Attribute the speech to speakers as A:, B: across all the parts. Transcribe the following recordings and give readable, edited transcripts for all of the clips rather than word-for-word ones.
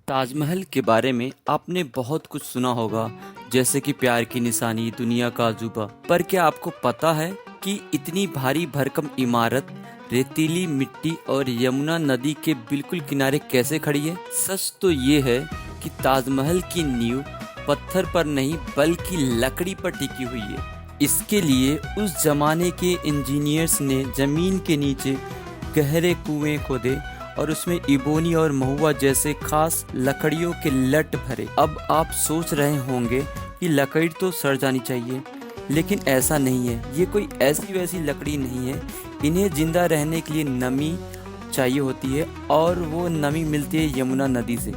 A: ताजमहल के बारे में आपने बहुत कुछ सुना होगा, जैसे कि प्यार की निशानी, दुनिया का अजूबा। पर क्या आपको पता है कि इतनी भारी भरकम इमारत रेतीली मिट्टी और यमुना नदी के बिल्कुल किनारे कैसे खड़ी है? सच तो ये है कि ताजमहल की नींव पत्थर पर नहीं बल्कि लकड़ी पर टिकी हुई है। इसके लिए उस जमाने के इंजीनियर्स ने जमीन के नीचे गहरे कुएं खोदे और उसमें इबोनी और महुआ जैसे खास लकड़ियों के लट भरे। अब आप सोच रहे होंगे कि लकड़ी तो सड़ जानी चाहिए, लेकिन ऐसा नहीं है। ये कोई ऐसी वैसी लकड़ी नहीं है। इन्हें जिंदा रहने के लिए नमी चाहिए होती है और वो नमी मिलती है यमुना नदी से।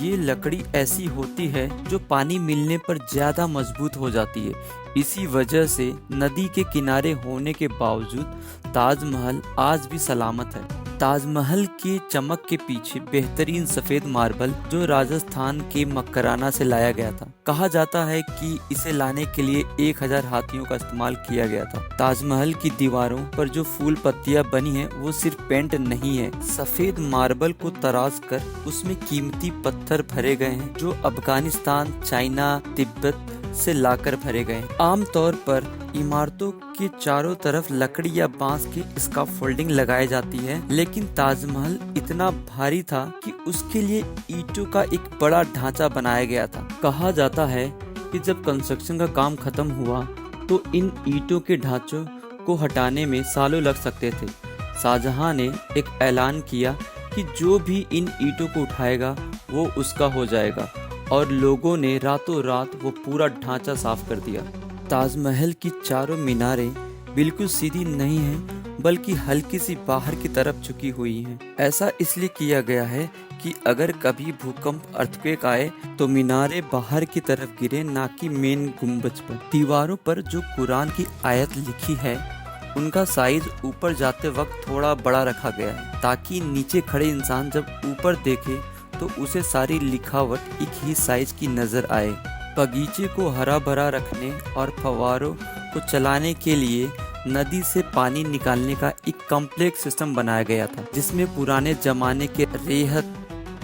A: ये लकड़ी ऐसी होती है जो पानी मिलने पर ज़्यादा मजबूत हो जाती है। इसी वजह से नदी के किनारे होने के बावजूद ताजमहल आज भी सलामत है। ताजमहल के चमक के पीछे बेहतरीन सफेद मार्बल जो राजस्थान के मकराना से लाया गया था। कहा जाता है कि इसे लाने के लिए 1000 हाथियों का इस्तेमाल किया गया था। ताजमहल की दीवारों पर जो फूल पत्तियां बनी हैं वो सिर्फ पेंट नहीं है। सफेद मार्बल को तराश कर उसमें कीमती पत्थर भरे गए हैं जो अफगानिस्तान, चाइना, तिब्बत से लाकर भरे गए। आमतौर पर इमारतों के चारों तरफ लकड़ी या बांस की स्कैफोल्डिंग लगाई जाती है, लेकिन ताजमहल इतना भारी था कि उसके लिए ईंटों का एक बड़ा ढांचा बनाया गया था। कहा जाता है कि जब कंस्ट्रक्शन का काम खत्म हुआ तो इन ईंटों के ढांचों को हटाने में सालों लग सकते थे। शाहजहां ने एक ऐलान किया कि जो भी इन ईंटों को उठाएगा वो उसका हो जाएगा, और लोगों ने रातों रात वो पूरा ढांचा साफ कर दिया। ताजमहल की चारों मीनारें बिल्कुल सीधी नहीं हैं, बल्कि हल्की सी बाहर की तरफ झुकी हुई हैं। ऐसा इसलिए किया गया है कि अगर कभी भूकंप, अर्थक्वेक आए तो मीनारें बाहर की तरफ गिरे, ना कि मेन गुंबज पर। दीवारों पर जो कुरान की आयत लिखी है उनका साइज ऊपर जाते वक्त थोड़ा बड़ा रखा गया है, ताकि नीचे खड़े इंसान जब ऊपर देखे तो उसे सारी लिखावट एक ही साइज की नजर आए। बगीचे को हरा भरा रखने और फव्वारों को चलाने के लिए नदी से पानी निकालने का एक कॉम्प्लेक्स सिस्टम बनाया गया था, जिसमें पुराने जमाने के रेहत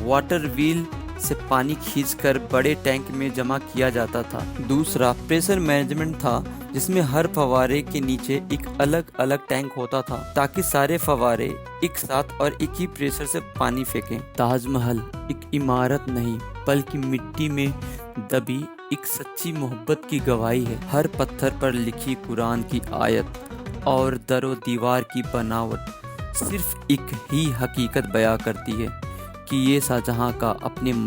A: वाटर व्हील से पानी खींचकर बड़े टैंक में जमा किया जाता था। दूसरा प्रेशर मैनेजमेंट था, जिसमें हर फव्वारे के नीचे एक अलग अलग टैंक होता था, ताकि सारे फव्वारे एक साथ और एक ही प्रेशर से पानी फेंकें। ताजमहल एक इमारत नहीं बल्कि मिट्टी में दबी एक सच्ची मोहब्बत की गवाही है। हर पत्थर पर लिखी कुरान की आयत और दरो दीवार की बनावट सिर्फ एक ही हकीकत बयां करती है कि ये शाहजहां का अपने